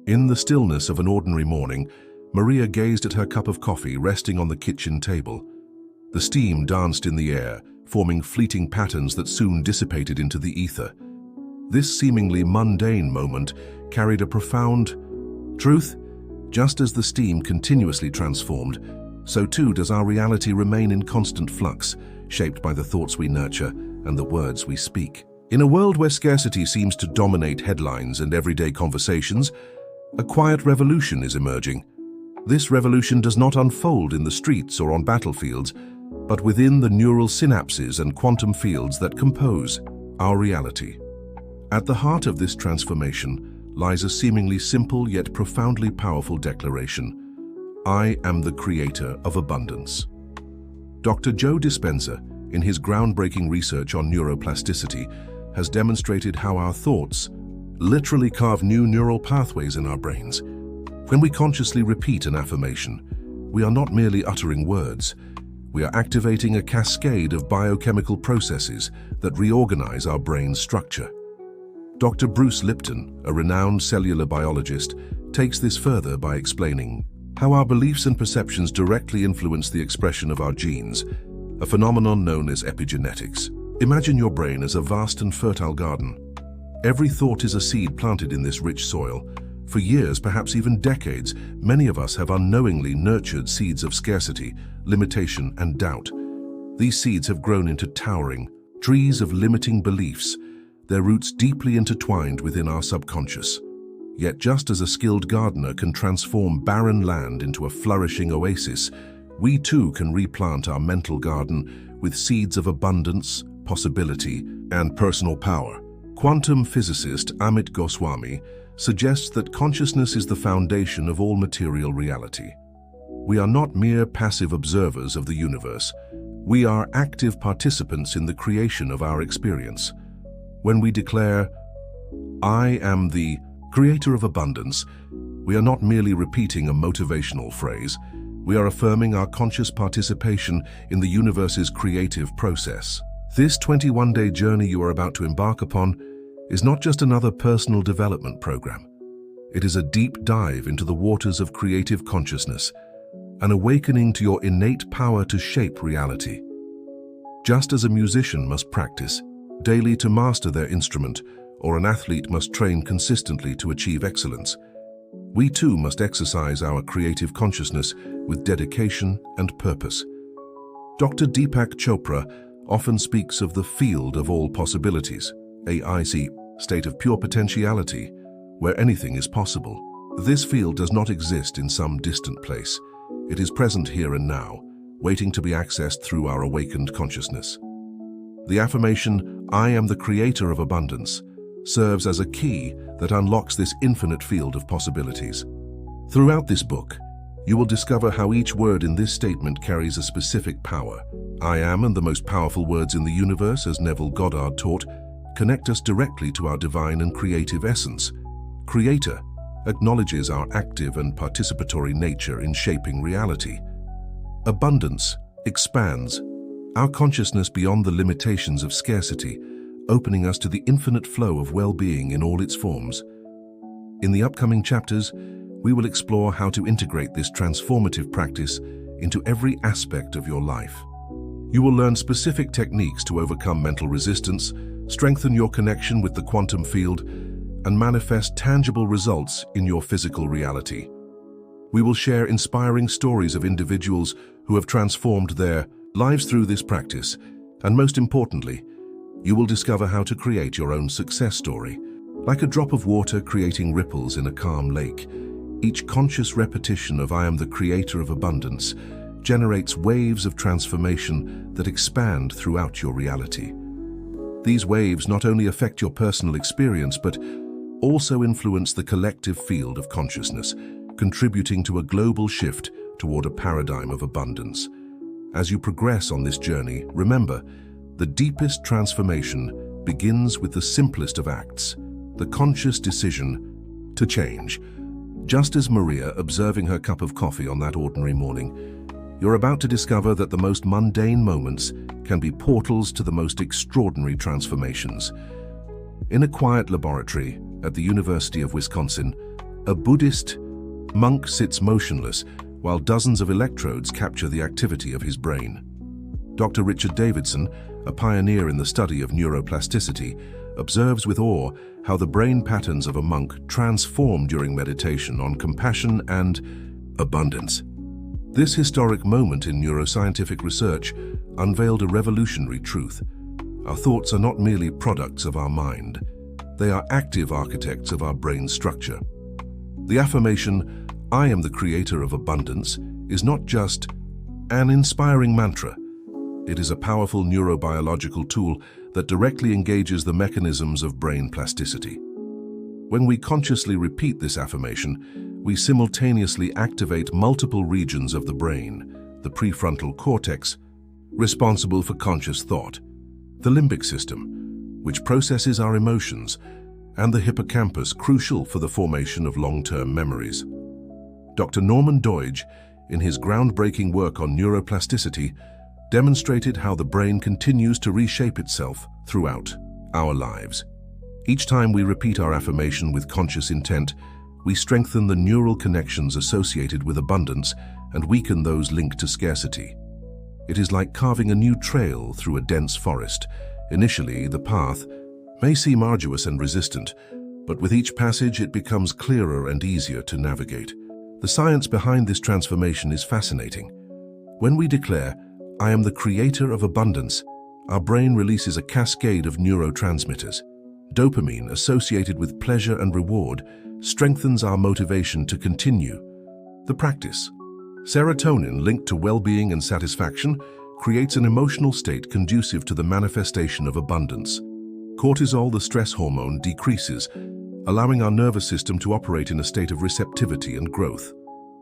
In the stillness of an ordinary morning, Maria gazed at her cup of coffee resting on the kitchen table. The steam danced in the air, forming fleeting patterns that soon dissipated into the ether. This seemingly mundane moment carried a profound truth. Just as the steam continuously transformed, so too does our reality remain in constant flux, shaped by the thoughts we nurture and the words we speak. In a world where scarcity seems to dominate headlines and everyday conversations, a quiet revolution is emerging. This revolution does not unfold in the streets or on battlefields, but within the neural synapses and quantum fields that compose our reality. At the heart of this transformation lies a seemingly simple yet profoundly powerful declaration: I am the creator of abundance. Dr. Joe Dispenza, in his groundbreaking research on neuroplasticity, has demonstrated how our thoughts literally carve new neural pathways in our brains. When we consciously repeat an affirmation, we are not merely uttering words. We are activating a cascade of biochemical processes that reorganize our brain's structure. Dr. Bruce Lipton, a renowned cellular biologist, takes this further by explaining how our beliefs and perceptions directly influence the expression of our genes, a phenomenon known as epigenetics. Imagine your brain as a vast and fertile garden. Every thought is a seed planted in this rich soil. For years, perhaps even decades, many of us have unknowingly nurtured seeds of scarcity, limitation, and doubt. These seeds have grown into towering trees of limiting beliefs, their roots deeply intertwined within our subconscious. Yet just as a skilled gardener can transform barren land into a flourishing oasis, we too can replant our mental garden with seeds of abundance, possibility, and personal power. Quantum physicist Amit Goswami suggests that consciousness is the foundation of all material reality. We are not mere passive observers of the universe. We are active participants in the creation of our experience. When we declare, I am the creator of abundance, we are not merely repeating a motivational phrase. We are affirming our conscious participation in the universe's creative process. This 21-day journey you are about to embark upon is not just another personal development program. It is a deep dive into the waters of creative consciousness, an awakening to your innate power to shape reality. Just as a musician must practice daily to master their instrument, or an athlete must train consistently to achieve excellence, we too must exercise our creative consciousness with dedication and purpose. Dr. Deepak Chopra often speaks of the field of all possibilities, AIC, state of pure potentiality, where anything is possible. This field does not exist in some distant place. It is present here and now, waiting to be accessed through our awakened consciousness. The affirmation, I am the creator of abundance, serves as a key that unlocks this infinite field of possibilities. Throughout this book, you will discover how each word in this statement carries a specific power. I am and the most powerful words in the universe, as Neville Goddard taught, connect us directly to our divine and creative essence. Creator acknowledges our active and participatory nature in shaping reality. Abundance expands our consciousness beyond the limitations of scarcity, opening us to the infinite flow of well-being in all its forms. In the upcoming chapters, we will explore how to integrate this transformative practice into every aspect of your life. You will learn specific techniques to overcome mental resistance, strengthen your connection with the quantum field, and manifest tangible results in your physical reality. We will share inspiring stories of individuals who have transformed their lives through this practice, and most importantly, you will discover how to create your own success story. Like a drop of water creating ripples in a calm lake, each conscious repetition of I am the creator of abundance generates waves of transformation that expand throughout your reality. These waves not only affect your personal experience, but also influence the collective field of consciousness, contributing to a global shift toward a paradigm of abundance. As you progress on this journey, remember, the deepest transformation begins with the simplest of acts, the conscious decision to change. Just as Maria observing her cup of coffee on that ordinary morning, you're about to discover that the most mundane moments can be portals to the most extraordinary transformations. In a quiet laboratory at the University of Wisconsin, A Buddhist monk sits motionless while dozens of electrodes capture the activity of his brain. Dr. Richard Davidson, a pioneer in the study of neuroplasticity, observes with awe how the brain patterns of a monk transform during meditation on compassion and abundance. This historic moment in neuroscientific research unveiled a revolutionary truth. Our thoughts are not merely products of our mind. They are active architects of our brain structure. The affirmation, "I am the creator of abundance," is not just an inspiring mantra. It is a powerful neurobiological tool that directly engages the mechanisms of brain plasticity. When we consciously repeat this affirmation, we simultaneously activate multiple regions of the brain: the prefrontal cortex, responsible for conscious thought; the limbic system, which processes our emotions; and the hippocampus, crucial for the formation of long-term memories. Dr. Norman Doidge, in his groundbreaking work on neuroplasticity, demonstrated how the brain continues to reshape itself throughout our lives. Each time we repeat our affirmation with conscious intent, we strengthen the neural connections associated with abundance and weaken those linked to scarcity. It is like carving a new trail through a dense forest. Initially, the path may seem arduous and resistant, but with each passage it becomes clearer and easier to navigate. The science behind this transformation is fascinating. When we declare, "I am the creator of abundance," our brain releases a cascade of neurotransmitters. Dopamine, associated with pleasure and reward, strengthens our motivation to continue the practice. Serotonin, linked to well-being and satisfaction, creates an emotional state conducive to the manifestation of abundance. Cortisol, the stress hormone, decreases, allowing our nervous system to operate in a state of receptivity and growth.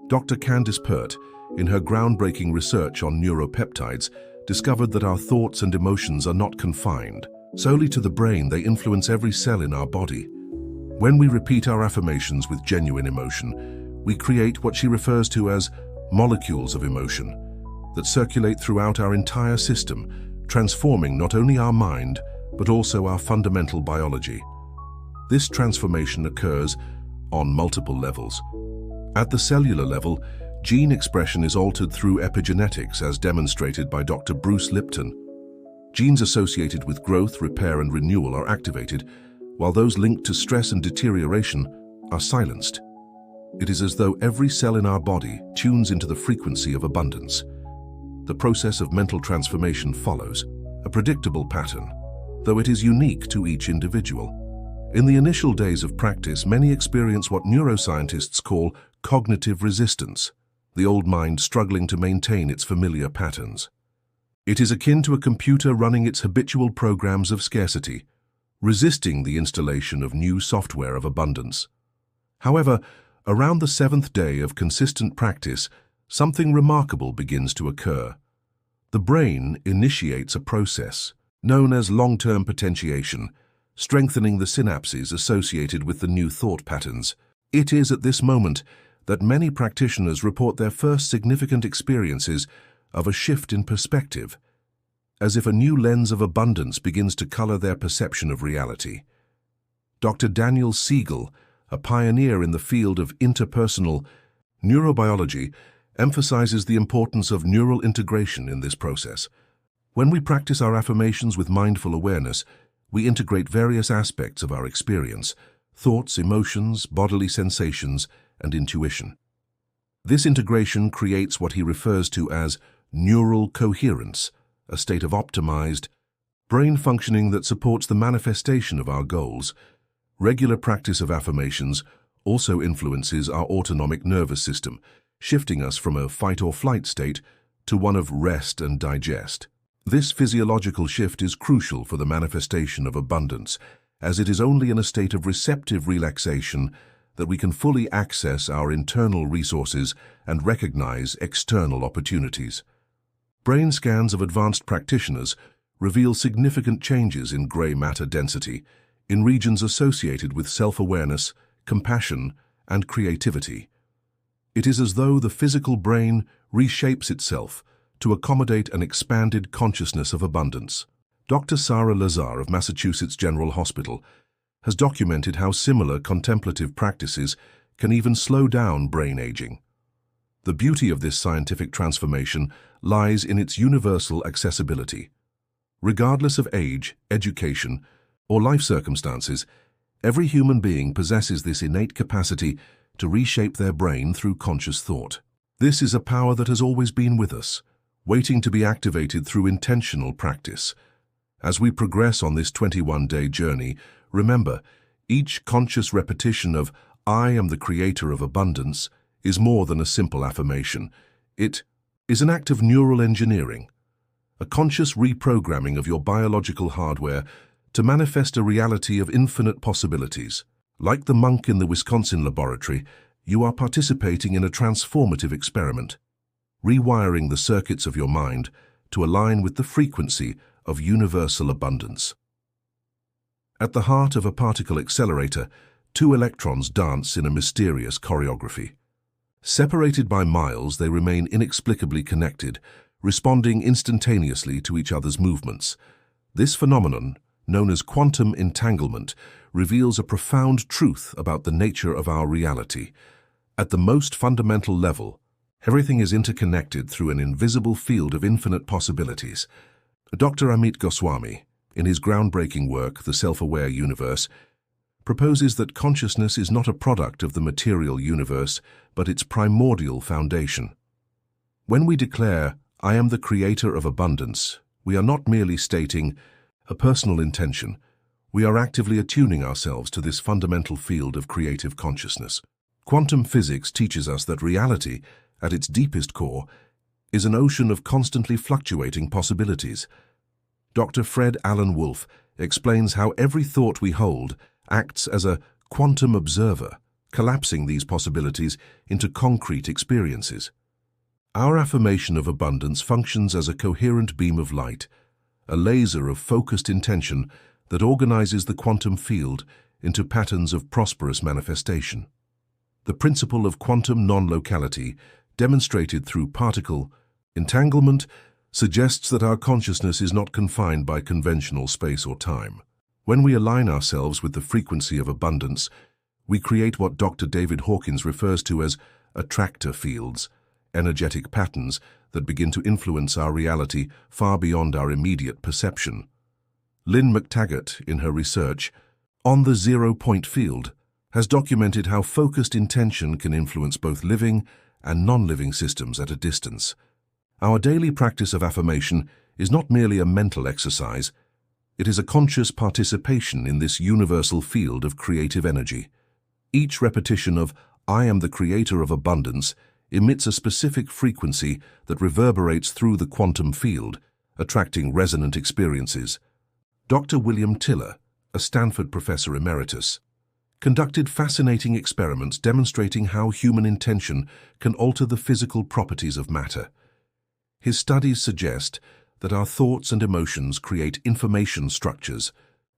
Dr. Candace Pert, in her groundbreaking research on neuropeptides, discovered that our thoughts and emotions are not confined solely to the brain. They influence every cell in our body. When we repeat our affirmations with genuine emotion, we create what she refers to as molecules of emotion that circulate throughout our entire system, transforming not only our mind, but also our fundamental biology. This transformation occurs on multiple levels. At the cellular level, gene expression is altered through epigenetics, as demonstrated by Dr. Bruce Lipton. Genes associated with growth, repair, and renewal are activated, while those linked to stress and deterioration are silenced. It is as though every cell in our body tunes into the frequency of abundance. The process of mental transformation follows a predictable pattern, though it is unique to each individual. In the initial days of practice, many experience what neuroscientists call cognitive resistance, the old mind struggling to maintain its familiar patterns. It is akin to a computer running its habitual programs of scarcity, resisting the installation of new software of abundance. However, around the seventh day of consistent practice, something remarkable begins to occur. The brain initiates a process known as long-term potentiation, strengthening the synapses associated with the new thought patterns. It is at this moment that many practitioners report their first significant experiences of a shift in perspective, as if a new lens of abundance begins to color their perception of reality. Dr. Daniel Siegel, a pioneer in the field of interpersonal neurobiology, emphasizes the importance of neural integration in this process. When we practice our affirmations with mindful awareness, we integrate various aspects of our experience: thoughts, emotions, bodily sensations, and intuition. This integration creates what he refers to as neural coherence, a state of optimized brain functioning that supports the manifestation of our goals. Regular practice of affirmations also influences our autonomic nervous system, shifting us from a fight-or-flight state to one of rest and digest. This physiological shift is crucial for the manifestation of abundance, as it is only in a state of receptive relaxation that we can fully access our internal resources and recognize external opportunities. Brain scans of advanced practitioners reveal significant changes in gray matter density in regions associated with self-awareness, compassion, and creativity. It is as though the physical brain reshapes itself to accommodate an expanded consciousness of abundance. Dr. Sarah Lazar of Massachusetts General Hospital has documented how similar contemplative practices can even slow down brain aging. The beauty of this scientific transformation lies in its universal accessibility. Regardless of age, education, or life circumstances, every human being possesses this innate capacity to reshape their brain through conscious thought. This is a power that has always been with us, waiting to be activated through intentional practice. As we progress on this 21-day journey, remember, each conscious repetition of "I am the creator of abundance" is more than a simple affirmation. It is an act of neural engineering, a conscious reprogramming of your biological hardware to manifest a reality of infinite possibilities. Like the monk in the Wisconsin laboratory, you are participating in a transformative experiment, rewiring the circuits of your mind to align with the frequency of universal abundance. At the heart of a particle accelerator, two electrons dance in a mysterious choreography. Separated by miles, they remain inexplicably connected, responding instantaneously to each other's movements. This phenomenon, known as quantum entanglement, reveals a profound truth about the nature of our reality. At the most fundamental level, everything is interconnected through an invisible field of infinite possibilities. Dr. Amit Goswami, in his groundbreaking work, The Self-Aware Universe, proposes that consciousness is not a product of the material universe, but its primordial foundation. When we declare, "I am the creator of abundance," we are not merely stating a personal intention. We are actively attuning ourselves to this fundamental field of creative consciousness. Quantum physics teaches us that reality, at its deepest core, is an ocean of constantly fluctuating possibilities. Dr. Fred Alan Wolf explains how every thought we hold acts as a quantum observer, collapsing these possibilities into concrete experiences. Our affirmation of abundance functions as a coherent beam of light, a laser of focused intention that organizes the quantum field into patterns of prosperous manifestation. The principle of quantum non-locality, demonstrated through particle entanglement, suggests that our consciousness is not confined by conventional space or time. When we align ourselves with the frequency of abundance, we create what Dr. David Hawkins refers to as attractor fields, energetic patterns that begin to influence our reality far beyond our immediate perception. Lynn McTaggart, in her research on the zero-point field, has documented how focused intention can influence both living and non-living systems at a distance. Our daily practice of affirmation is not merely a mental exercise, it is a conscious participation in this universal field of creative energy. Each repetition of "I am the creator of abundance" emits a specific frequency that reverberates through the quantum field, attracting resonant experiences. Dr. William Tiller, a Stanford professor emeritus, conducted fascinating experiments demonstrating how human intention can alter the physical properties of matter. His studies suggest that our thoughts and emotions create information structures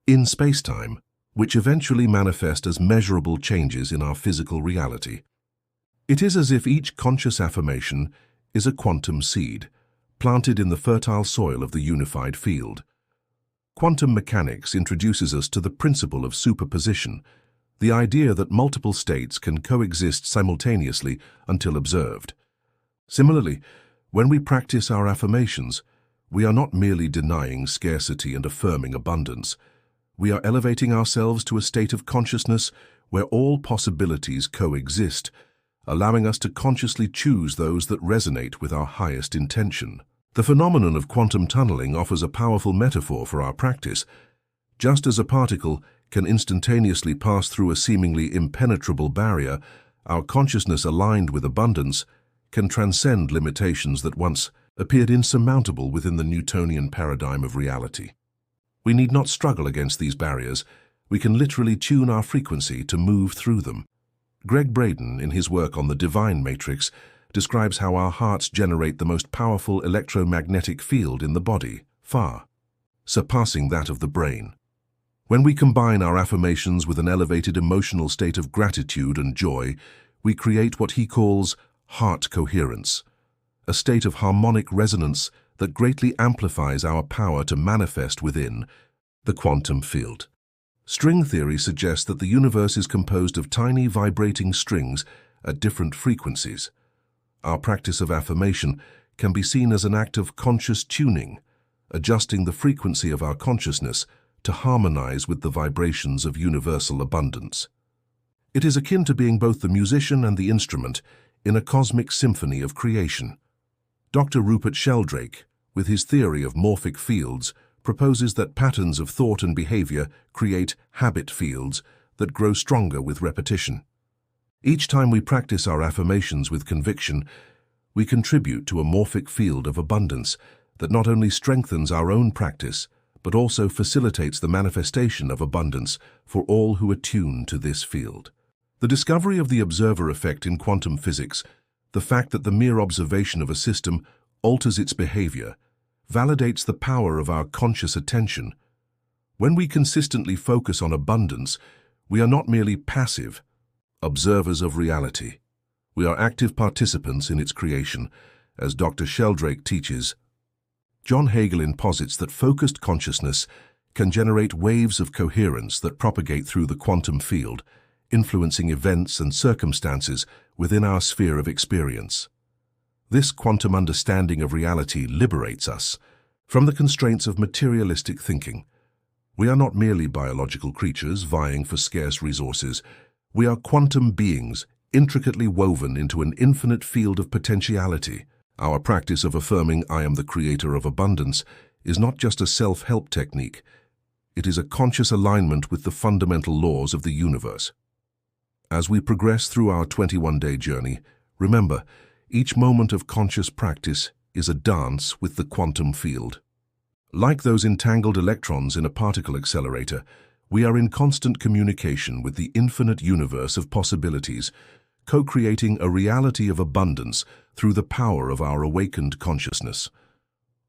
in space-time, which eventually manifest as measurable changes in our physical reality. It is as if each conscious affirmation is a quantum seed, planted in the fertile soil of the unified field. Quantum mechanics introduces us to the principle of superposition, the idea that multiple states can coexist simultaneously until observed. Similarly, when we practice our affirmations, we are not merely denying scarcity and affirming abundance. We are elevating ourselves to a state of consciousness where all possibilities coexist, allowing us to consciously choose those that resonate with our highest intention. The phenomenon of quantum tunneling offers a powerful metaphor for our practice. Just as a particle can instantaneously pass through a seemingly impenetrable barrier, our consciousness aligned with abundance can transcend limitations that once appeared insurmountable within the Newtonian paradigm of reality. We need not struggle against these barriers. We can literally tune our frequency to move through them. Greg Braden, in his work on the Divine Matrix, describes how our hearts generate the most powerful electromagnetic field in the body, far surpassing that of the brain. When we combine our affirmations with an elevated emotional state of gratitude and joy, we create what he calls heart coherence, a state of harmonic resonance that greatly amplifies our power to manifest within the quantum field. String theory suggests that the universe is composed of tiny vibrating strings at different frequencies. Our practice of affirmation can be seen as an act of conscious tuning, adjusting the frequency of our consciousness to harmonize with the vibrations of universal abundance. It is akin to being both the musician and the instrument in a cosmic symphony of creation. Dr. Rupert Sheldrake, with his theory of morphic fields, proposes that patterns of thought and behavior create habit fields that grow stronger with repetition. Each time we practice our affirmations with conviction, we contribute to a morphic field of abundance that not only strengthens our own practice, but also facilitates the manifestation of abundance for all who attune to this field. The discovery of the observer effect in quantum physics, the fact that the mere observation of a system alters its behavior, validates the power of our conscious attention. When we consistently focus on abundance, we are not merely passive observers of reality. We are active participants in its creation, as Dr. Sheldrake teaches. John Hagelin posits that focused consciousness can generate waves of coherence that propagate through the quantum field, influencing events and circumstances within our sphere of experience. This quantum understanding of reality liberates us from the constraints of materialistic thinking. We are not merely biological creatures vying for scarce resources. We are quantum beings intricately woven into an infinite field of potentiality. Our practice of affirming "I am the creator of abundance" is not just a self-help technique. It is a conscious alignment with the fundamental laws of the universe. As we progress through our 21-day journey, remember, each moment of conscious practice is a dance with the quantum field. Like those entangled electrons in a particle accelerator, we are in constant communication with the infinite universe of possibilities, co-creating a reality of abundance through the power of our awakened consciousness.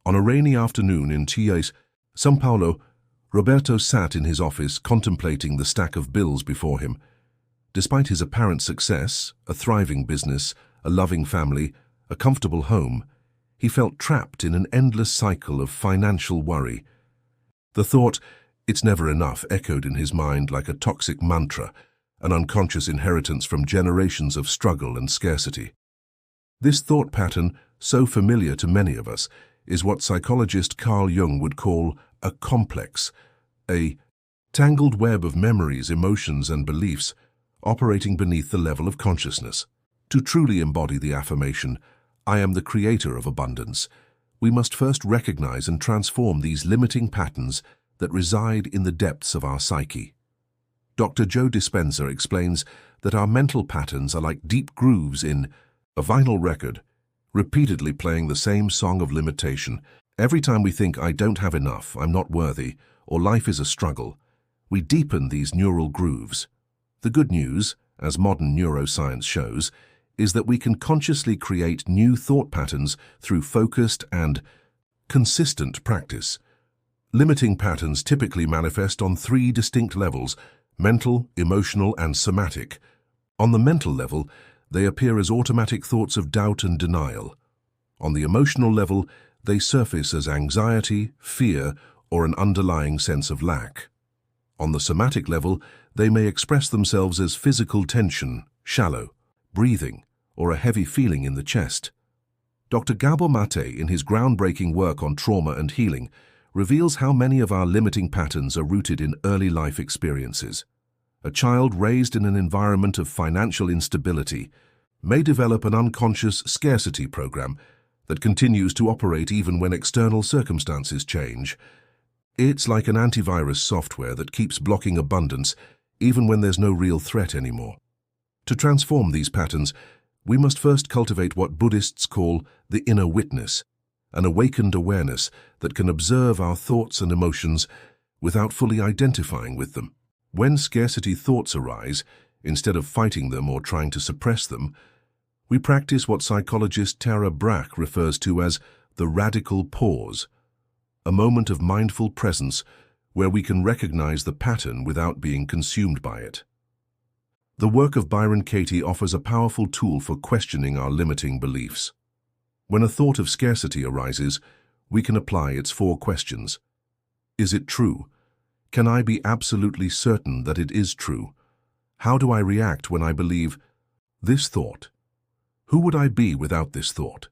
On a rainy afternoon in Chia's, São Paulo, Roberto sat in his office contemplating the stack of bills before him. Despite his apparent success, a thriving business, a loving family, a comfortable home, he felt trapped in an endless cycle of financial worry. The thought, "It's never enough," echoed in his mind like a toxic mantra, an unconscious inheritance from generations of struggle and scarcity. This thought pattern, so familiar to many of us, is what psychologist Carl Jung would call a complex, a tangled web of memories, emotions, and beliefs operating beneath the level of consciousness. To truly embody the affirmation, "I am the creator of abundance," we must first recognize and transform these limiting patterns that reside in the depths of our psyche. Dr. Joe Dispenza explains that our mental patterns are like deep grooves in a vinyl record, repeatedly playing the same song of limitation. Every time we think, "I don't have enough, I'm not worthy," or "life is a struggle," we deepen these neural grooves. The good news, as modern neuroscience shows, is that we can consciously create new thought patterns through focused and consistent practice. Limiting patterns typically manifest on three distinct levels: mental, emotional, and somatic. On the mental level, they appear as automatic thoughts of doubt and denial. On the emotional level, they surface as anxiety, fear, or an underlying sense of lack. On the somatic level, they may express themselves as physical tension, shallow breathing, or a heavy feeling in the chest. Dr. Gabor Mate, in his groundbreaking work on trauma and healing, reveals how many of our limiting patterns are rooted in early life experiences. A child raised in an environment of financial instability may develop an unconscious scarcity program that continues to operate even when external circumstances change. It's like an antivirus software that keeps blocking abundance even when there's no real threat anymore. To transform these patterns, we must first cultivate what Buddhists call the inner witness, an awakened awareness that can observe our thoughts and emotions without fully identifying with them. When scarcity thoughts arise, instead of fighting them or trying to suppress them, we practice what psychologist Tara Brach refers to as the radical pause, a moment of mindful presence where we can recognize the pattern without being consumed by it. The work of Byron Katie offers a powerful tool for questioning our limiting beliefs. When a thought of scarcity arises, we can apply its 4 questions. Is it true? Can I be absolutely certain that it is true? How do I react when I believe this thought? Who would I be without this thought?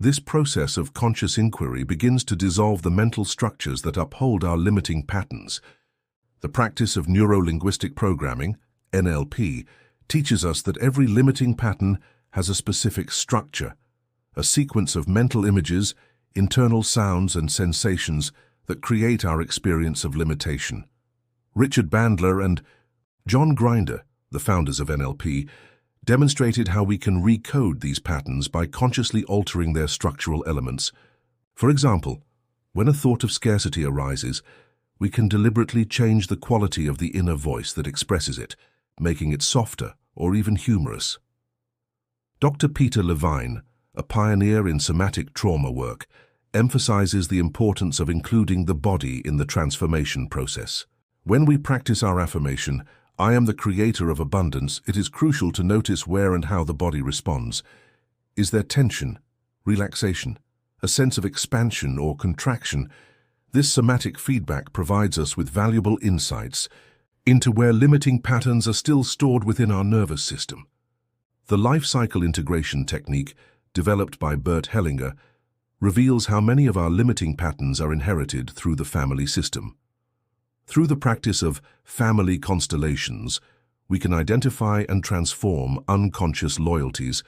This process of conscious inquiry begins to dissolve the mental structures that uphold our limiting patterns. The practice of neuro-linguistic programming, NLP, teaches us that every limiting pattern has a specific structure, a sequence of mental images, internal sounds and sensations that create our experience of limitation. Richard Bandler and John Grinder, the founders of NLP, demonstrated how we can recode these patterns by consciously altering their structural elements. For example, when a thought of scarcity arises, we can deliberately change the quality of the inner voice that expresses it, making it softer or even humorous. Dr. Peter Levine, a pioneer in somatic trauma work, emphasizes the importance of including the body in the transformation process. When we practice our affirmation, "I am the creator of abundance," it is crucial to notice where and how the body responds. Is there tension, relaxation, a sense of expansion or contraction? This somatic feedback provides us with valuable insights into where limiting patterns are still stored within our nervous system. The life cycle integration technique, developed by Bert Hellinger, reveals how many of our limiting patterns are inherited through the family system. Through the practice of family constellations, we can identify and transform unconscious loyalties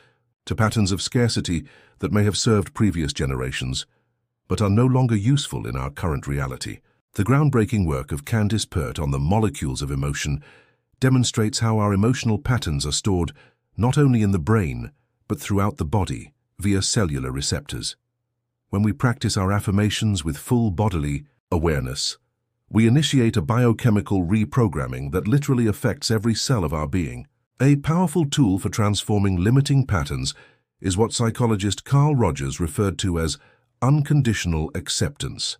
to patterns of scarcity that may have served previous generations, but are no longer useful in our current reality. The groundbreaking work of Candace Pert on the molecules of emotion demonstrates how our emotional patterns are stored not only in the brain, but throughout the body via cellular receptors. When we practice our affirmations with full bodily awareness, we initiate a biochemical reprogramming that literally affects every cell of our being. A powerful tool for transforming limiting patterns is what psychologist Carl Rogers referred to as unconditional acceptance.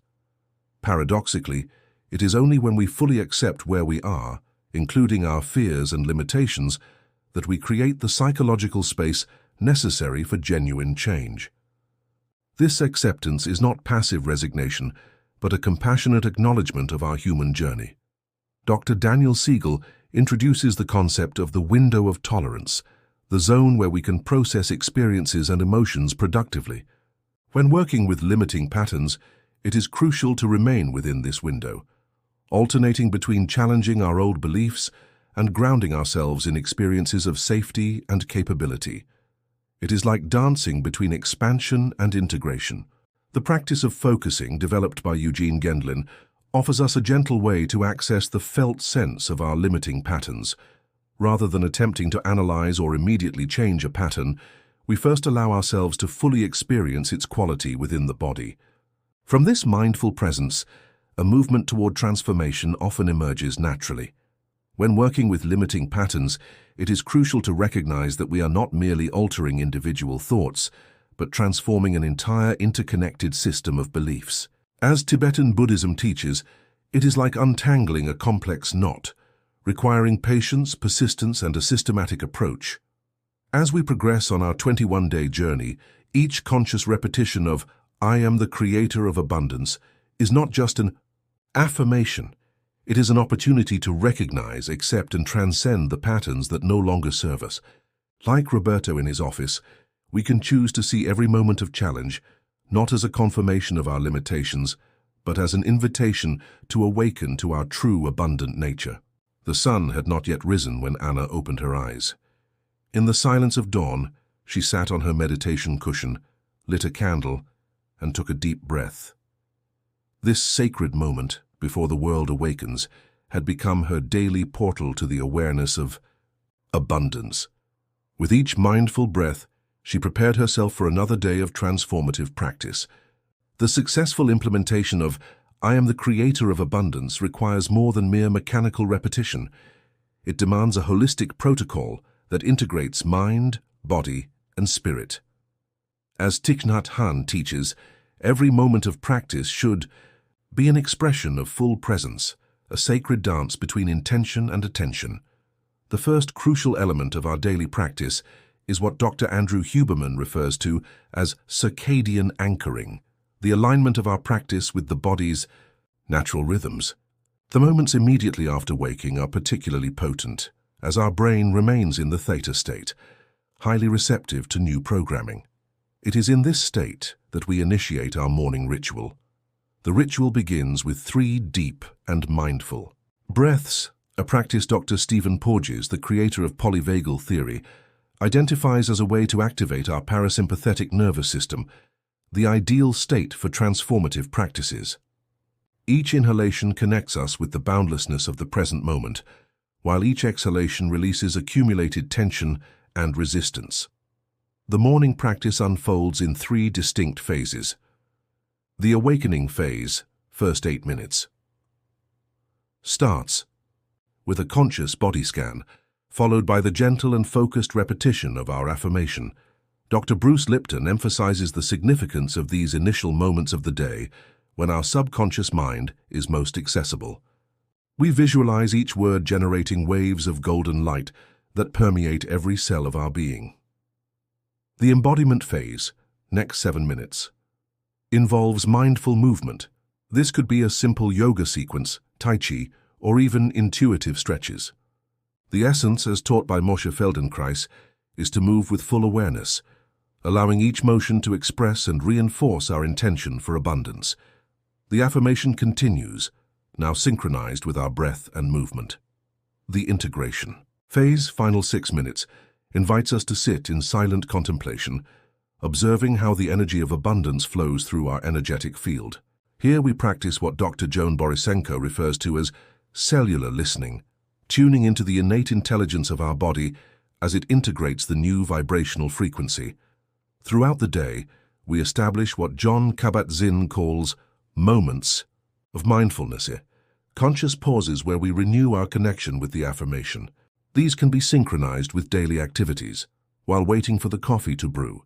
Paradoxically, it is only when we fully accept where we are, including our fears and limitations, that we create the psychological space necessary for genuine change. This acceptance is not passive resignation, but a compassionate acknowledgement of our human journey. Dr. Daniel Siegel introduces the concept of the window of tolerance, the zone where we can process experiences and emotions productively. When working with limiting patterns, it is crucial to remain within this window, alternating between challenging our old beliefs and grounding ourselves in experiences of safety and capability. It is like dancing between expansion and integration. The practice of focusing, developed by Eugene Gendlin, offers us a gentle way to access the felt sense of our limiting patterns. Rather than attempting to analyze or immediately change a pattern, we first allow ourselves to fully experience its quality within the body. From this mindful presence, a movement toward transformation often emerges naturally. When working with limiting patterns, it is crucial to recognize that we are not merely altering individual thoughts, but transforming an entire interconnected system of beliefs. As Tibetan Buddhism teaches, it is like untangling a complex knot, requiring patience, persistence, and a systematic approach. As we progress on our 21-day journey, each conscious repetition of "I am the creator of abundance" is not just an affirmation. It is an opportunity to recognize, accept, and transcend the patterns that no longer serve us. Like Roberto in his office, we can choose to see every moment of challenge not as a confirmation of our limitations, but as an invitation to awaken to our true abundant nature. The sun had not yet risen when Anna opened her eyes. In the silence of dawn, she sat on her meditation cushion, lit a candle, and took a deep breath. This sacred moment, before the world awakens, had become her daily portal to the awareness of abundance. With each mindful breath, she prepared herself for another day of transformative practice. The successful implementation of "I am the creator of abundance" requires more than mere mechanical repetition. It demands a holistic protocol that integrates mind, body, and spirit. As Thich Nhat Hanh teaches, every moment of practice should be an expression of full presence, a sacred dance between intention and attention. The first crucial element of our daily practice is what Dr. Andrew Huberman refers to as circadian anchoring, the alignment of our practice with the body's natural rhythms. The moments immediately after waking are particularly potent, as our brain remains in the theta state, highly receptive to new programming. It is in this state that we initiate our morning ritual. The ritual begins with 3 deep and mindful breaths, a practice Dr. Stephen Porges, the creator of polyvagal theory, identifies as a way to activate our parasympathetic nervous system, the ideal state for transformative practices. Each inhalation connects us with the boundlessness of the present moment, while each exhalation releases accumulated tension and resistance. The morning practice unfolds in 3 distinct phases. The awakening phase, first 8 minutes, starts with a conscious body scan, followed by the gentle and focused repetition of our affirmation. Dr. Bruce Lipton emphasizes the significance of these initial moments of the day when our subconscious mind is most accessible. We visualize each word generating waves of golden light that permeate every cell of our being. The embodiment phase, next 7 minutes, involves mindful movement. This could be a simple yoga sequence, Tai Chi, or even intuitive stretches. The essence, as taught by Moshe Feldenkrais, is to move with full awareness, allowing each motion to express and reinforce our intention for abundance. The affirmation continues, now synchronized with our breath and movement. The integration phase, final 6 minutes, invites us to sit in silent contemplation, observing how the energy of abundance flows through our energetic field. Here we practice what Dr. Joan Borisenko refers to as cellular listening, tuning into the innate intelligence of our body as it integrates the new vibrational frequency. Throughout the day, we establish what Jon Kabat-Zinn calls moments of mindfulness, conscious pauses where we renew our connection with the affirmation. These can be synchronized with daily activities, while waiting for the coffee to brew,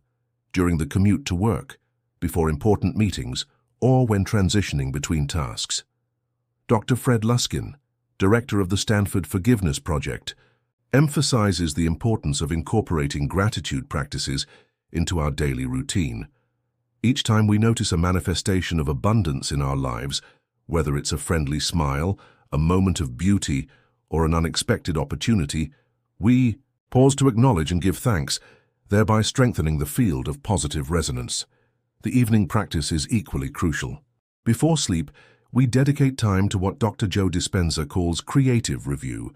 during the commute to work, before important meetings, or when transitioning between tasks. Dr. Fred Luskin, director of the Stanford Forgiveness Project, emphasizes the importance of incorporating gratitude practices into our daily routine. Each time we notice a manifestation of abundance in our lives, whether it's a friendly smile, a moment of beauty, or an unexpected opportunity, we pause to acknowledge and give thanks, thereby strengthening the field of positive resonance. The evening practice is equally crucial. Before sleep, we dedicate time to what Dr. Joe Dispenza calls creative review,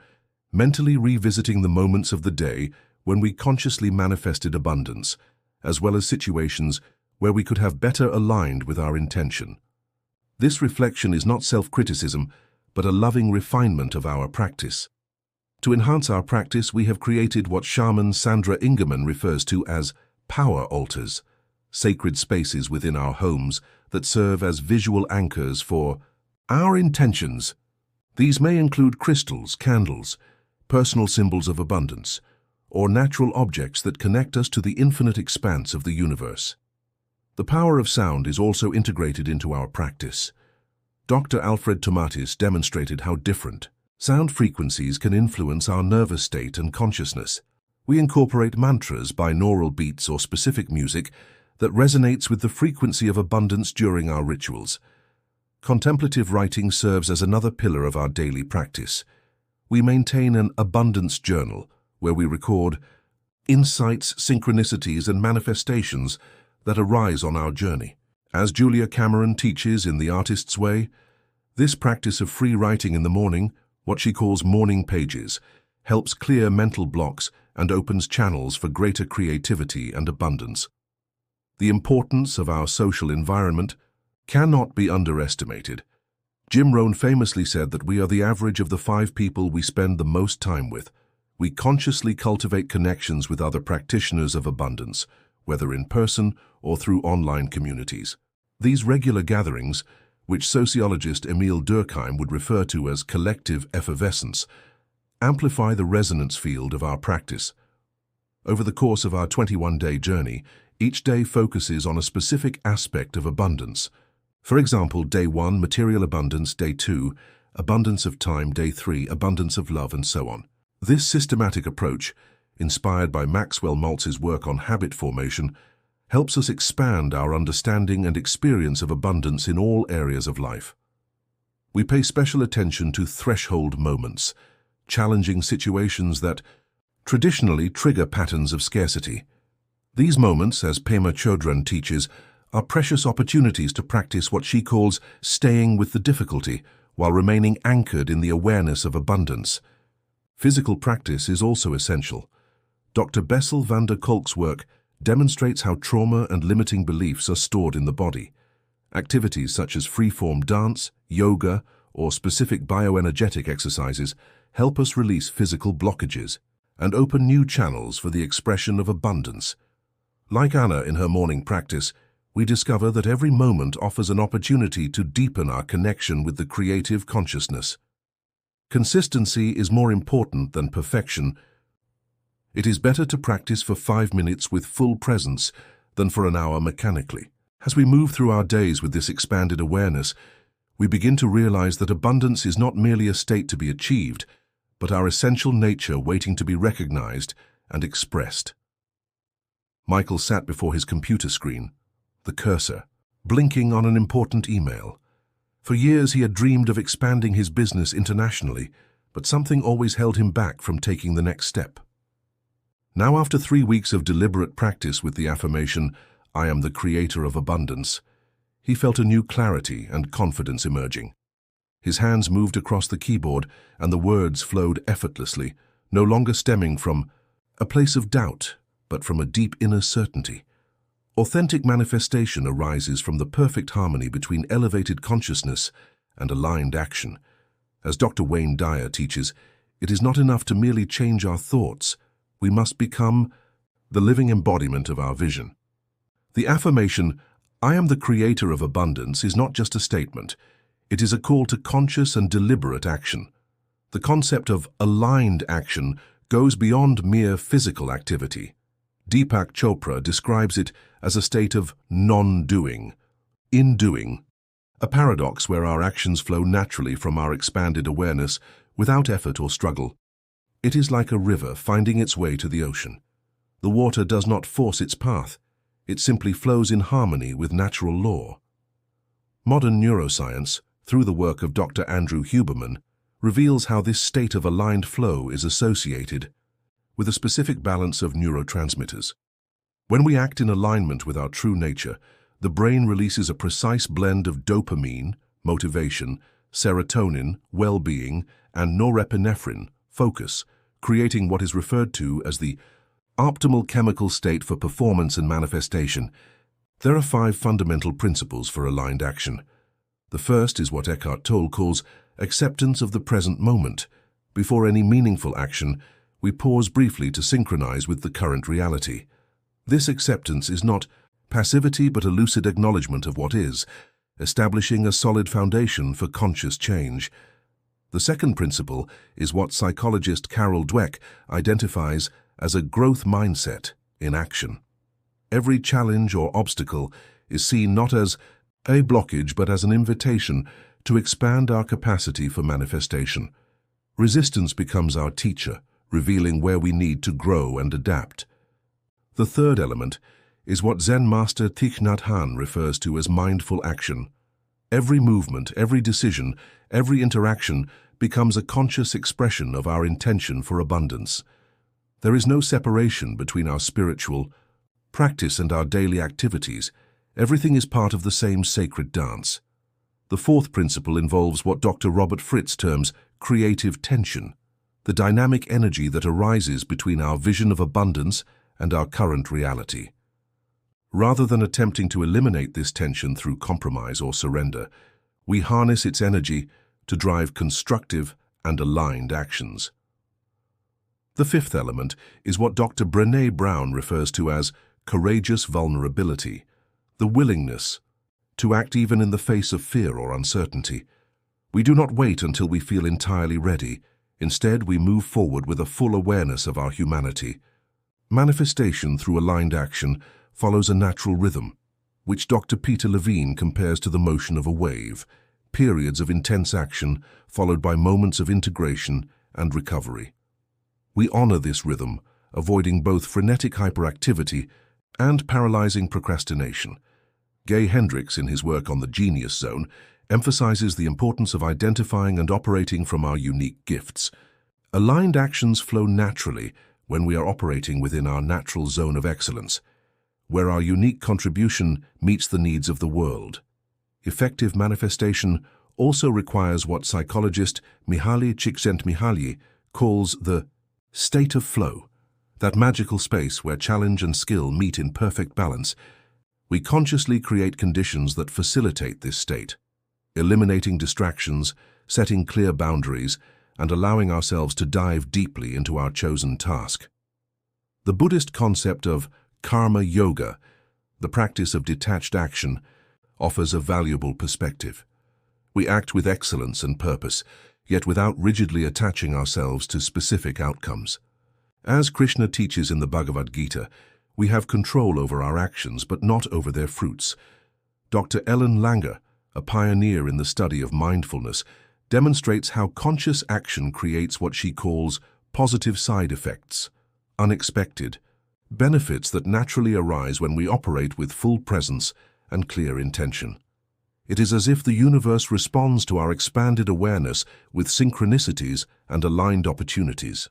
mentally revisiting the moments of the day when we consciously manifested abundance, as well as situations where we could have better aligned with our intention. This reflection is not self-criticism, but a loving refinement of our practice. To enhance our practice, we have created what shaman Sandra Ingerman refers to as power altars, sacred spaces within our homes that serve as visual anchors for our intentions. These may include crystals, candles, personal symbols of abundance, or natural objects that connect us to the infinite expanse of the universe. The power of sound is also integrated into our practice. Dr. Alfred Tomatis demonstrated how different sound frequencies can influence our nervous state and consciousness. We incorporate mantras, binaural beats, or specific music that resonates with the frequency of abundance during our rituals. Contemplative writing serves as another pillar of our daily practice. We maintain an abundance journal where we record insights, synchronicities, and manifestations that arise on our journey. As Julia Cameron teaches in The Artist's Way, this practice of free writing in the morning, what she calls morning pages, helps clear mental blocks and opens channels for greater creativity and abundance. The importance of our social environment cannot be underestimated. Jim Rohn famously said that we are the average of the 5 people we spend the most time with. We consciously cultivate connections with other practitioners of abundance, whether in person or through online communities. These regular gatherings, which sociologist Emile Durkheim would refer to as collective effervescence, amplify the resonance field of our practice. Over the course of our 21-day journey, each day focuses on a specific aspect of abundance. For example, day 1, material abundance; day 2, abundance of time; day 3, abundance of love, and so on. This systematic approach, inspired by Maxwell Maltz's work on habit formation, helps us expand our understanding and experience of abundance in all areas of life. We pay special attention to threshold moments, challenging situations that traditionally trigger patterns of scarcity. These moments, as Pema Chodron teaches, are precious opportunities to practice what she calls staying with the difficulty while remaining anchored in the awareness of abundance. Physical practice is also essential. Dr. Bessel van der Kolk's work demonstrates how trauma and limiting beliefs are stored in the body. Activities such as free-form dance, yoga, or specific bioenergetic exercises help us release physical blockages and open new channels for the expression of abundance. Like Anna in her morning practice, we discover that every moment offers an opportunity to deepen our connection with the creative consciousness. Consistency is more important than perfection. It is better to practice for 5 minutes with full presence than for an hour mechanically. As we move through our days with this expanded awareness, we begin to realize that abundance is not merely a state to be achieved, but our essential nature waiting to be recognized and expressed. Michael sat before his computer screen, the cursor, blinking on an important email. For years he had dreamed of expanding his business internationally, but something always held him back from taking the next step. Now, after 3 weeks of deliberate practice with the affirmation, "I am the creator of abundance," he felt a new clarity and confidence emerging. His hands moved across the keyboard and the words flowed effortlessly, no longer stemming from a place of doubt, but from a deep inner certainty. Authentic manifestation arises from the perfect harmony between elevated consciousness and aligned action. As Dr. Wayne Dyer teaches, it is not enough to merely change our thoughts. We must become the living embodiment of our vision. The affirmation, "I am the creator of abundance," is not just a statement. It is a call to conscious and deliberate action. The concept of aligned action goes beyond mere physical activity. Deepak Chopra describes it as a state of non-doing, in-doing, a paradox where our actions flow naturally from our expanded awareness without effort or struggle. It is like a river finding its way to the ocean. The water does not force its path. It simply flows in harmony with natural law. Modern neuroscience, through the work of Dr. Andrew Huberman, reveals how this state of aligned flow is associated with a specific balance of neurotransmitters. When we act in alignment with our true nature, the brain releases a precise blend of dopamine, motivation, serotonin, well-being, and norepinephrine, focus, creating what is referred to as the optimal chemical state for performance and manifestation. There are 5 fundamental principles for aligned action. The first is what Eckhart Tolle calls acceptance of the present moment. Before any meaningful action, we pause briefly to synchronize with the current reality. This acceptance is not passivity but a lucid acknowledgement of what is, establishing a solid foundation for conscious change. The second principle is what psychologist Carol Dweck identifies as a growth mindset in action. Every challenge or obstacle is seen not as a blockage but as an invitation to expand our capacity for manifestation. Resistance becomes our teacher, revealing where we need to grow and adapt. The third element is what Zen master Thich Nhat Hanh refers to as mindful action. Every movement, every decision, every interaction becomes a conscious expression of our intention for abundance. There is no separation between our spiritual practice and our daily activities. Everything is part of the same sacred dance. The fourth principle involves what Dr. Robert Fritz terms creative tension, the dynamic energy that arises between our vision of abundance and our current reality. Rather than attempting to eliminate this tension through compromise or surrender, we harness its energy to drive constructive and aligned actions. The fifth element is what Dr. Brené Brown refers to as courageous vulnerability, the willingness to act even in the face of fear or uncertainty. We do not wait until we feel entirely ready. Instead, we move forward with a full awareness of our humanity. Manifestation through aligned action follows a natural rhythm, which Dr. Peter Levine compares to the motion of a wave, periods of intense action followed by moments of integration and recovery. We honor this rhythm, avoiding both frenetic hyperactivity and paralyzing procrastination. Gay Hendricks, in his work on the Genius Zone, emphasizes the importance of identifying and operating from our unique gifts. Aligned actions flow naturally when we are operating within our natural zone of excellence, where our unique contribution meets the needs of the world. Effective manifestation also requires what psychologist Mihaly Csikszentmihalyi calls the state of flow, that magical space where challenge and skill meet in perfect balance. We consciously create conditions that facilitate this state, eliminating distractions, setting clear boundaries, and allowing ourselves to dive deeply into our chosen task. The Buddhist concept of karma yoga, the practice of detached action, offers a valuable perspective. We act with excellence and purpose, yet without rigidly attaching ourselves to specific outcomes. As Krishna teaches in the Bhagavad Gita, we have control over our actions but not over their fruits. Dr. Ellen Langer, a pioneer in the study of mindfulness, demonstrates how conscious action creates what she calls positive side effects, unexpected benefits that naturally arise when we operate with full presence and clear intention. It is as if the universe responds to our expanded awareness with synchronicities and aligned opportunities.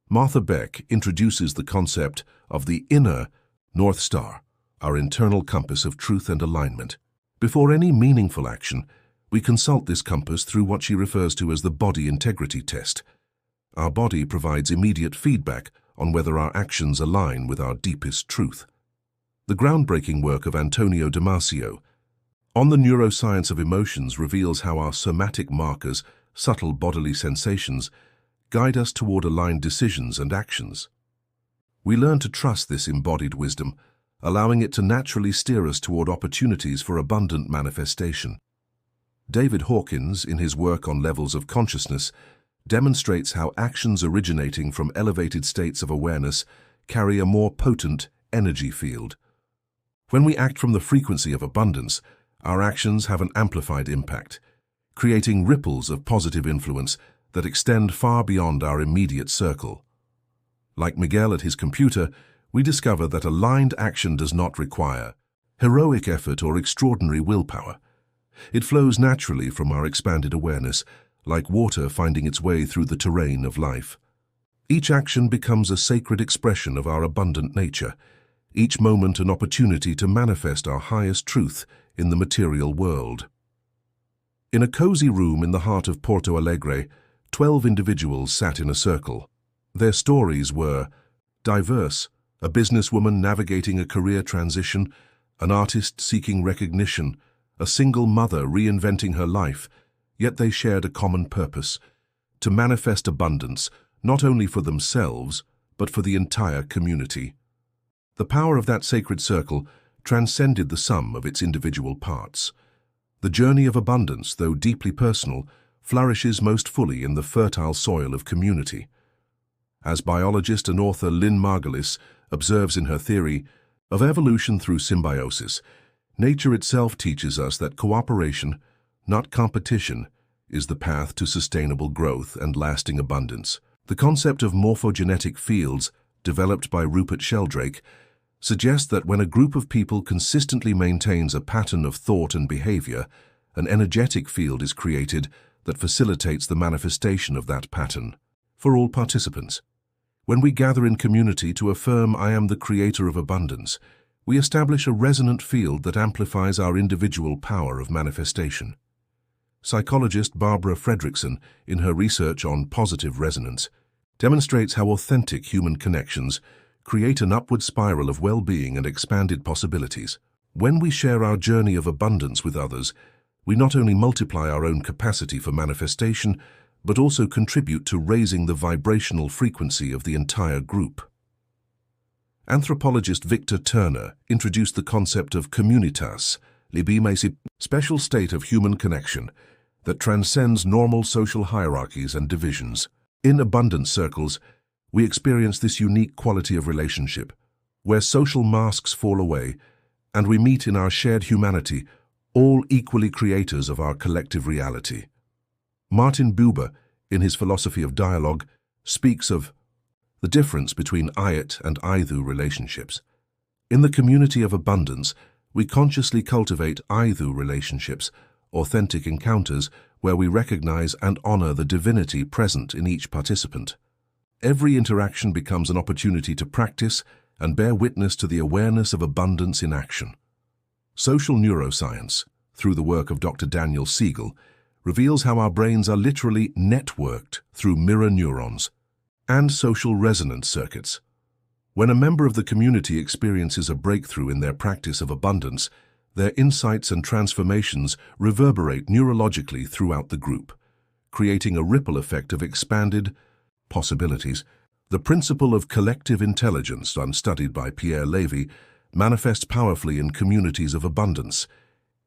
Martha Beck introduces the concept of the inner North Star, our internal compass of truth and alignment. Before any meaningful action, we consult this compass through what she refers to as the body integrity test. Our body provides immediate feedback on whether our actions align with our deepest truth. The groundbreaking work of Antonio Damasio on the neuroscience of emotions reveals how our somatic markers, subtle bodily sensations, guide us toward aligned decisions and actions. We learn to trust this embodied wisdom, allowing it to naturally steer us toward opportunities for abundant manifestation. David Hawkins, in his work on levels of consciousness, demonstrates how actions originating from elevated states of awareness carry a more potent energy field. When we act from the frequency of abundance, our actions have an amplified impact, creating ripples of positive influence that extend far beyond our immediate circle. Like Miguel at his computer, we discover that aligned action does not require heroic effort or extraordinary willpower. It flows naturally from our expanded awareness, like water finding its way through the terrain of life. Each action becomes a sacred expression of our abundant nature, each moment an opportunity to manifest our highest truth in the material world. In a cozy room in the heart of Porto Alegre, 12 individuals sat in a circle. Their stories were diverse: a businesswoman navigating a career transition, an artist seeking recognition, a single mother reinventing her life, yet they shared a common purpose: to manifest abundance, not only for themselves, but for the entire community. The power of that sacred circle transcended the sum of its individual parts. The journey of abundance, though deeply personal, flourishes most fully in the fertile soil of community. As biologist and author Lynn Margulis observes in her theory of evolution through symbiosis, nature itself teaches us that cooperation, not competition, is the path to sustainable growth and lasting abundance. The concept of morphogenetic fields, developed by Rupert Sheldrake, suggests that when a group of people consistently maintains a pattern of thought and behavior, an energetic field is created that facilitates the manifestation of that pattern for all participants. When we gather in community to affirm "I am the creator of abundance," we establish a resonant field that amplifies our individual power of manifestation. Psychologist Barbara Fredrickson, in her research on positive resonance, demonstrates how authentic human connections create an upward spiral of well-being and expanded possibilities. When we share our journey of abundance with others, we not only multiply our own capacity for manifestation, but also contribute to raising the vibrational frequency of the entire group. Anthropologist Victor Turner introduced the concept of communitas, libimesi, special state of human connection that transcends normal social hierarchies and divisions. In abundance circles, we experience this unique quality of relationship, where social masks fall away, and we meet in our shared humanity, all equally creators of our collective reality. Martin Buber, in his philosophy of dialogue, speaks of the difference between ayat and aithu relationships. In the community of abundance, we consciously cultivate aithu relationships, authentic encounters where we recognize and honor the divinity present in each participant. Every interaction becomes an opportunity to practice and bear witness to the awareness of abundance in action. Social neuroscience, through the work of Dr. Daniel Siegel, reveals how our brains are literally networked through mirror neurons and social resonance circuits. When a member of the community experiences a breakthrough in their practice of abundance, their insights and transformations reverberate neurologically throughout the group, creating a ripple effect of expanded possibilities. The principle of collective intelligence, studied by Pierre Levy, manifests powerfully in communities of abundance.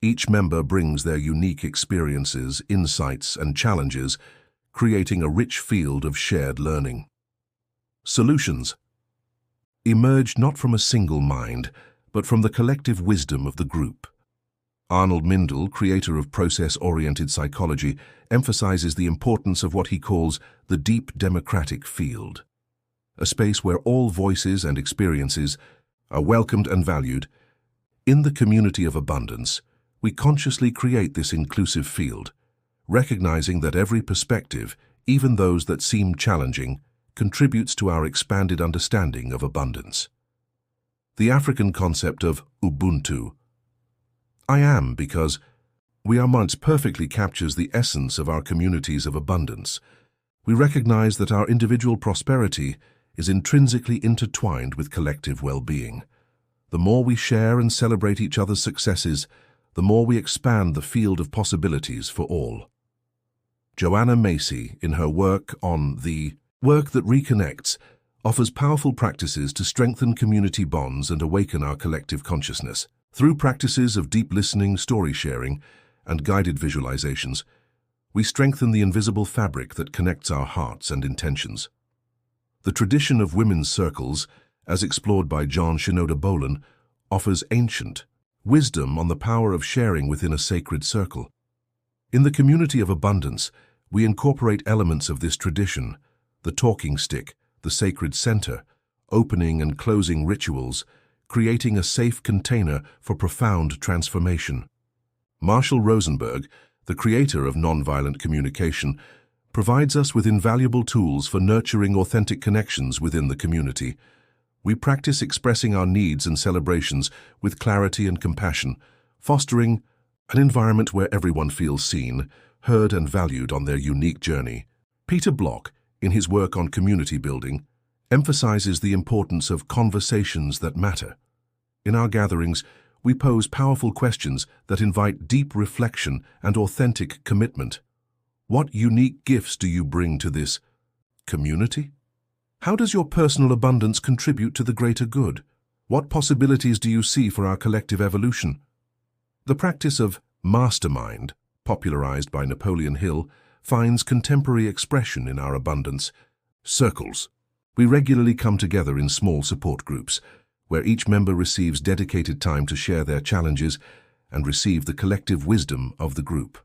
Each member brings their unique experiences, insights, and challenges, creating a rich field of shared learning. Solutions emerge not from a single mind, but from the collective wisdom of the group. Arnold Mindell, creator of process-oriented psychology, emphasizes the importance of what he calls the deep democratic field, a space where all voices and experiences are welcomed and valued. In the community of abundance, we consciously create this inclusive field, recognizing that every perspective, even those that seem challenging, contributes to our expanded understanding of abundance. The African concept of Ubuntu, I am because we are once, perfectly captures the essence of our communities of abundance. We recognize that our individual prosperity is intrinsically intertwined with collective well-being. The more we share and celebrate each other's successes, the more we expand the field of possibilities for all. Joanna Macy, in her work on The Work That Reconnects, offers powerful practices to strengthen community bonds and awaken our collective consciousness. Through practices of deep listening, story sharing, and guided visualizations, we strengthen the invisible fabric that connects our hearts and intentions. The tradition of women's circles, as explored by John Shinoda Bolen, offers ancient wisdom on the power of sharing within a sacred circle. In the community of abundance, we incorporate elements of this tradition: the talking stick, the sacred center, opening and closing rituals, creating a safe container for profound transformation. Marshall Rosenberg, the creator of nonviolent communication, provides us with invaluable tools for nurturing authentic connections within the community. We practice expressing our needs and celebrations with clarity and compassion, fostering an environment where everyone feels seen, heard, and valued on their unique journey. Peter Block, in his work on community building, emphasizes the importance of conversations that matter. In our gatherings, we pose powerful questions that invite deep reflection and authentic commitment. What unique gifts do you bring to this community? How does your personal abundance contribute to the greater good? What possibilities do you see for our collective evolution? The practice of mastermind, popularized by Napoleon Hill, finds contemporary expression in our abundance circles. We regularly come together in small support groups, where each member receives dedicated time to share their challenges and receive the collective wisdom of the group.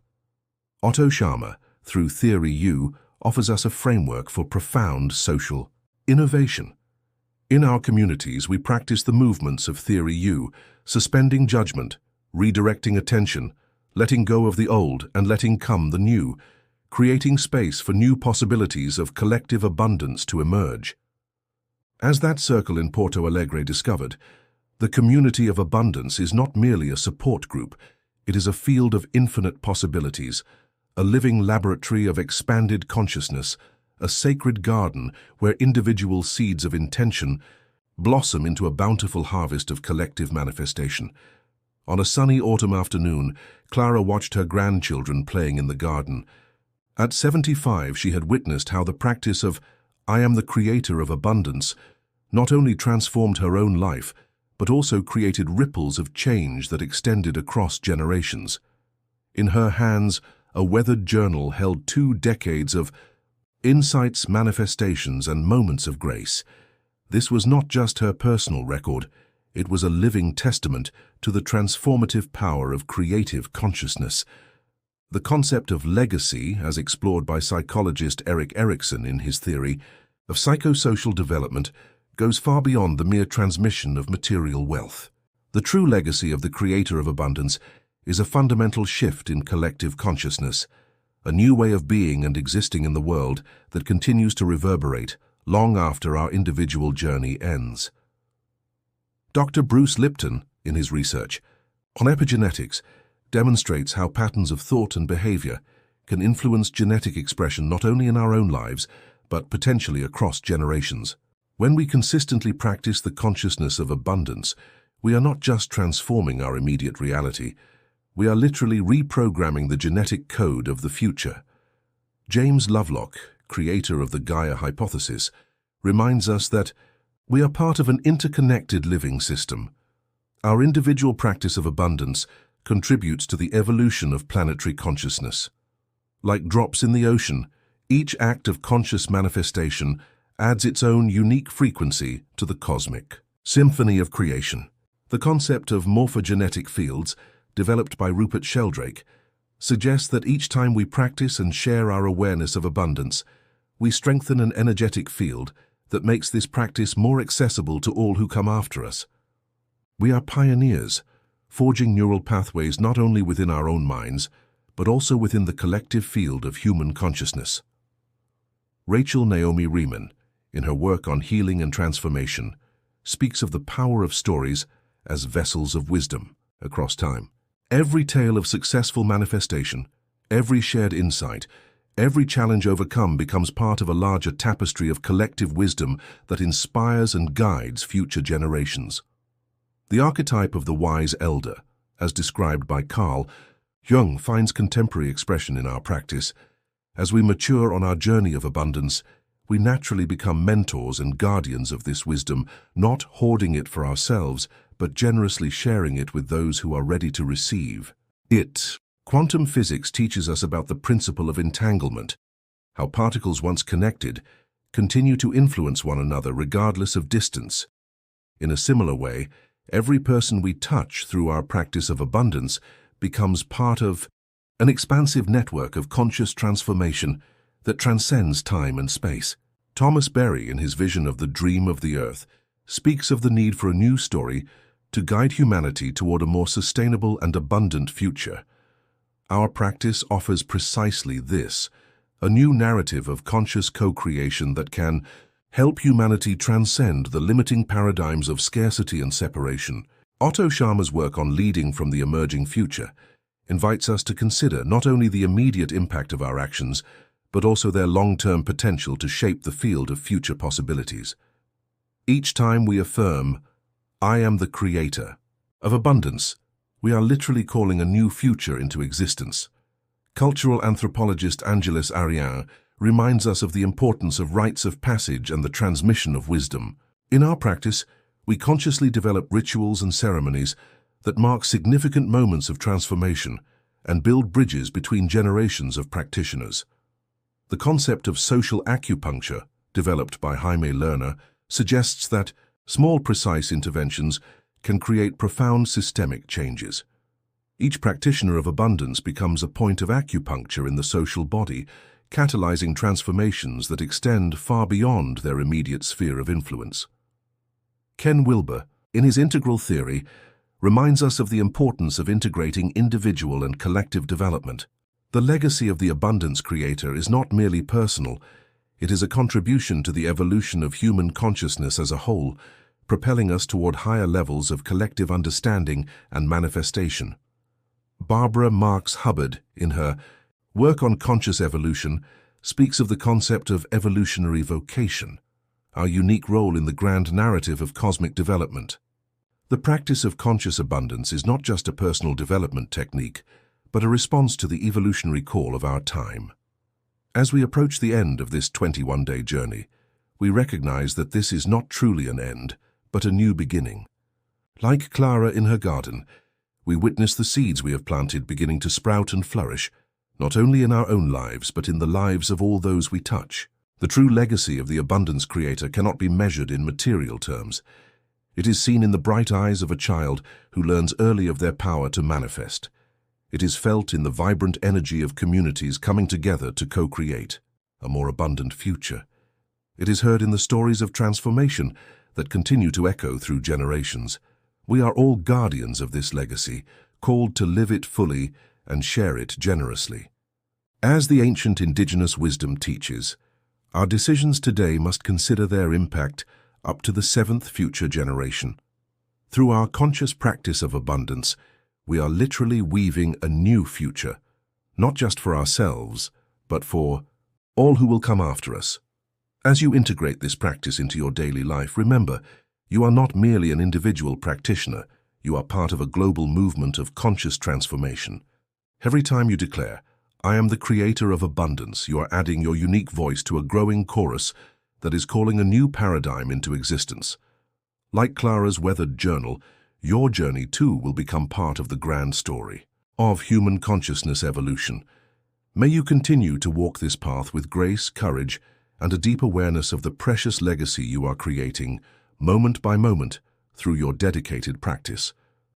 Otto Scharmer, through Theory U, offers us a framework for profound social innovation. In our communities, we practice the movements of Theory U, suspending judgment, redirecting attention, letting go of the old and letting come the new, creating space for new possibilities of collective abundance to emerge. As that circle in Porto Alegre discovered, the community of abundance is not merely a support group, it is a field of infinite possibilities, a living laboratory of expanded consciousness, a sacred garden where individual seeds of intention blossom into a bountiful harvest of collective manifestation. On a sunny autumn afternoon, Clara watched her grandchildren playing in the garden. At 75, she had witnessed how the practice of I am the creator of abundance not only transformed her own life, but also created ripples of change that extended across generations. In her hands, a weathered journal held 2 decades of insights, manifestations, and moments of grace. This was not just her personal record, it was a living testament to the transformative power of creative consciousness. The concept of legacy, as explored by psychologist Erik Erikson in his theory of psychosocial development, goes far beyond the mere transmission of material wealth. The true legacy of the creator of abundance is a fundamental shift in collective consciousness, a new way of being and existing in the world that continues to reverberate long after our individual journey ends. Dr. Bruce Lipton, in his research on epigenetics, demonstrates how patterns of thought and behavior can influence genetic expression not only in our own lives, but potentially across generations. When we consistently practice the consciousness of abundance, we are not just transforming our immediate reality, we are literally reprogramming the genetic code of the future. James Lovelock, creator of the Gaia hypothesis, reminds us that we are part of an interconnected living system. Our individual practice of abundance contributes to the evolution of planetary consciousness. Like drops in the ocean, each act of conscious manifestation adds its own unique frequency to the cosmic symphony of creation. The concept of morphogenetic fields, developed by Rupert Sheldrake, suggests that each time we practice and share our awareness of abundance, we strengthen an energetic field that makes this practice more accessible to all who come after us. We are pioneers, forging neural pathways not only within our own minds, but also within the collective field of human consciousness. Rachel Naomi Remen, in her work on healing and transformation, speaks of the power of stories as vessels of wisdom across time. Every tale of successful manifestation, every shared insight, every challenge overcome becomes part of a larger tapestry of collective wisdom that inspires and guides future generations. The archetype of the wise elder, as described by Carl Jung, finds contemporary expression in our practice. As we mature on our journey of abundance, we naturally become mentors and guardians of this wisdom, not hoarding it for ourselves, but generously sharing it with those who are ready to receive it. Quantum physics teaches us about the principle of entanglement, how particles once connected continue to influence one another regardless of distance. In a similar way, every person we touch through our practice of abundance becomes part of an expansive network of conscious transformation that transcends time and space. Thomas Berry, in his vision of the dream of the Earth, speaks of the need for a new story to guide humanity toward a more sustainable and abundant future. Our practice offers precisely this, a new narrative of conscious co-creation that can help humanity transcend the limiting paradigms of scarcity and separation. Otto Scharmer's work on leading from the emerging future invites us to consider not only the immediate impact of our actions, but also their long-term potential to shape the field of future possibilities. Each time we affirm, "I am the creator" of abundance, we are literally calling a new future into existence. Cultural anthropologist Angelis Ariane reminds us of the importance of rites of passage and the transmission of wisdom. In our practice, we consciously develop rituals and ceremonies that mark significant moments of transformation and build bridges between generations of practitioners. The concept of social acupuncture, developed by Jaime Lerner, suggests that small, precise interventions can create profound systemic changes. Each practitioner of abundance becomes a point of acupuncture in the social body, catalyzing transformations that extend far beyond their immediate sphere of influence. Ken Wilber, in his integral theory, reminds us of the importance of integrating individual and collective development. The legacy of the abundance creator is not merely personal, it is a contribution to the evolution of human consciousness as a whole, propelling us toward higher levels of collective understanding and manifestation. Barbara Marx Hubbard, in her work on conscious evolution, speaks of the concept of evolutionary vocation, our unique role in the grand narrative of cosmic development. The practice of conscious abundance is not just a personal development technique, but a response to the evolutionary call of our time. As we approach the end of this 21-day journey, we recognize that this is not truly an end, but a new beginning. Like Clara in her garden, we witness the seeds we have planted beginning to sprout and flourish, not only in our own lives, but in the lives of all those we touch. The true legacy of the abundance creator cannot be measured in material terms. It is seen in the bright eyes of a child who learns early of their power to manifest. It is felt in the vibrant energy of communities coming together to co-create a more abundant future. It is heard in the stories of transformation that continue to echo through generations. We are all guardians of this legacy, called to live it fully and share it generously. As the ancient indigenous wisdom teaches, our decisions today must consider their impact up to the seventh future generation. Through our conscious practice of abundance, we are literally weaving a new future, not just for ourselves, but for all who will come after us. As you integrate this practice into your daily life, remember, you are not merely an individual practitioner, you are part of a global movement of conscious transformation. Every time you declare, "I am the creator of abundance," you are adding your unique voice to a growing chorus that is calling a new paradigm into existence. Like Clara's weathered journal, your journey too will become part of the grand story of human consciousness evolution. May you continue to walk this path with grace, courage, and a deep awareness of the precious legacy you are creating, moment by moment, through your dedicated practice.